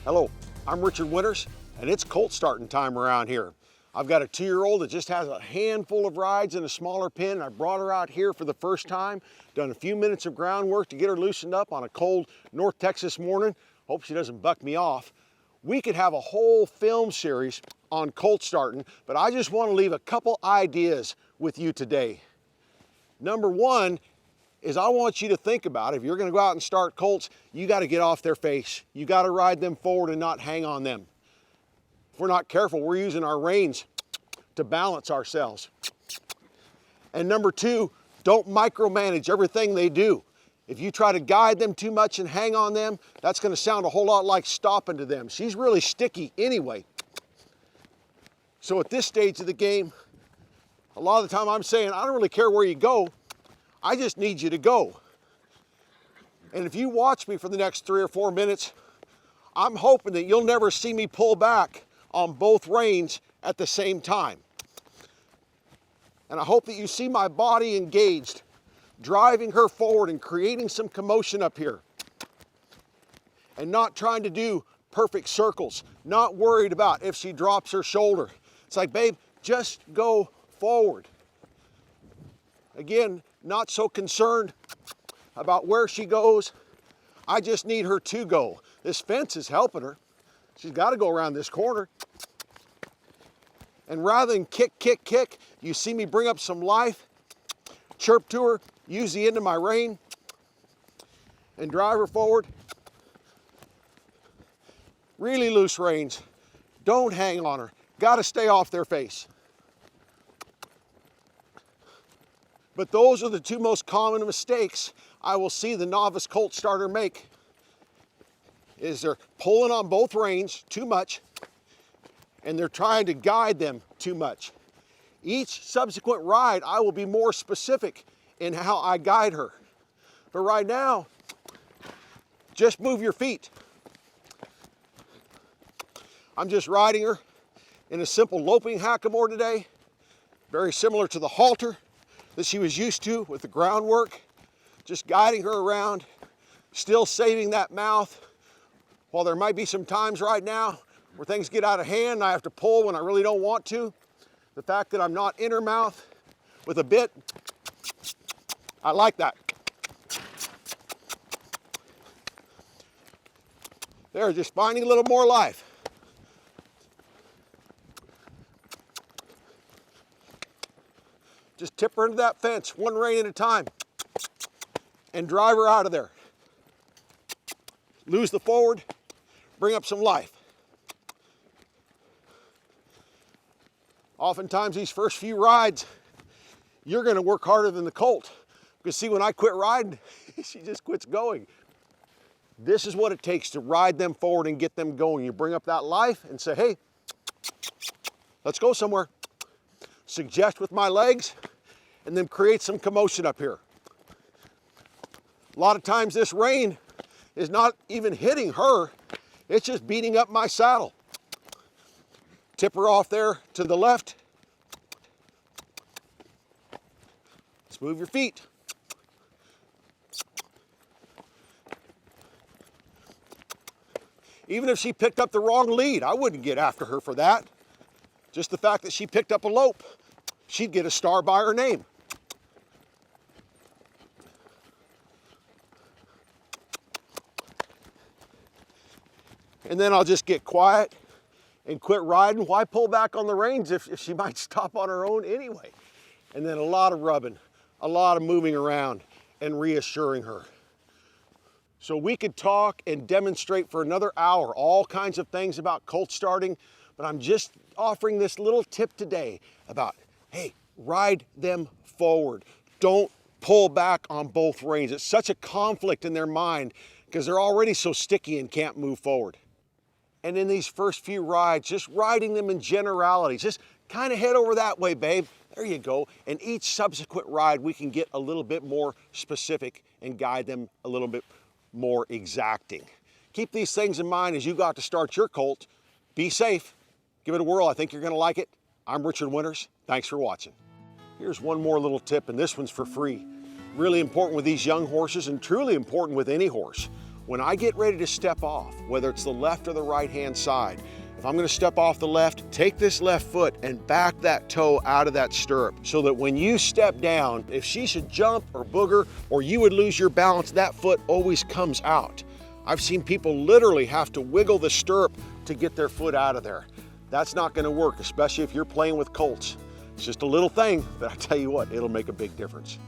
Hello, I'm Richard Winters, and it's Colt starting time around here. I've got a 2-year-old that just has a handful of rides in a smaller pen. I brought her out here for the first time, done a few minutes of groundwork to get her loosened up on a cold North Texas morning. Hope she doesn't buck me off. We could have a whole film series on Colt starting, but I just want to leave a couple ideas with you today. Number one is I want you to think about, if you're going to go out and start colts, you got to get off their face. You got to ride them forward and not hang on them. If we're not careful, we're using our reins to balance ourselves. And number two, don't micromanage everything they do. If you try to guide them too much and hang on them, that's going to sound a whole lot like stopping to them. She's really sticky anyway. So at this stage of the game, a lot of the time I'm saying, I don't really care where you go. I just need you to go. And if you watch me for the next 3 or 4 minutes, I'm hoping that you'll never see me pull back on both reins at the same time. And I hope that you see my body engaged, driving her forward and creating some commotion up here. And not trying to do perfect circles, not worried about if she drops her shoulder. It's like, babe, just go forward. Again, not so concerned about where she goes. I just need her to go. This fence is helping her. She's got to go around this corner. And rather than kick, kick, kick, you see me bring up some life, chirp to her, use the end of my rein, and drive her forward. Really loose reins. Don't hang on her. Got to stay off their face. But those are the two most common mistakes I will see the novice colt starter make. Is they're pulling on both reins too much, and they're trying to guide them too much. Each subsequent ride, I will be more specific in how I guide her. But right now, just move your feet. I'm just riding her in a simple loping hackamore today, very similar to the halter that she was used to with the groundwork, just guiding her around, still saving that mouth. While there might be some times right now where things get out of hand and I have to pull when I really don't want to, the fact that I'm not in her mouth with a bit, I like that. There, just finding a little more life. Just tip her into that fence, one rein at a time, and drive her out of there. Lose the forward, bring up some life. Oftentimes these first few rides, you're gonna work harder than the colt. Because see, when I quit riding, she just quits going. This is what it takes to ride them forward and get them going. You bring up that life and say, hey, let's go somewhere. Suggest with my legs, and then create some commotion up here. A lot of times this rein is not even hitting her, it's just beating up my saddle. Tip her off there to the left. Let's move your feet. Even if she picked up the wrong lead, I wouldn't get after her for that. Just the fact that she picked up a lope, she'd get a star by her name. And then I'll just get quiet and quit riding. Why pull back on the reins if she might stop on her own anyway? And then a lot of rubbing, a lot of moving around and reassuring her. So we could talk and demonstrate for another hour all kinds of things about colt starting, but I'm just offering this little tip today about, hey, ride them forward. Don't pull back on both reins. It's such a conflict in their mind because they're already so sticky and can't move forward. And in these first few rides, just riding them in generalities, just kind of head over that way, babe. There you go. And each subsequent ride, we can get a little bit more specific and guide them a little bit more exacting. Keep these things in mind as you got to start your colt. Be safe. Give it a whirl. I think you're going to like it. I'm Richard Winters. Thanks for watching. Here's one more little tip, and this one's for free. Really important with these young horses and truly important with any horse. when I get ready to step off, whether it's the left or the right-hand side, if I'm gonna step off the left, take this left foot and back that toe out of that stirrup so that when you step down, if she should jump or booger or you would lose your balance, that foot always comes out. I've seen people literally have to wiggle the stirrup to get their foot out of there. That's not gonna work, especially if you're playing with colts. It's just a little thing, but I tell you what, it'll make a big difference.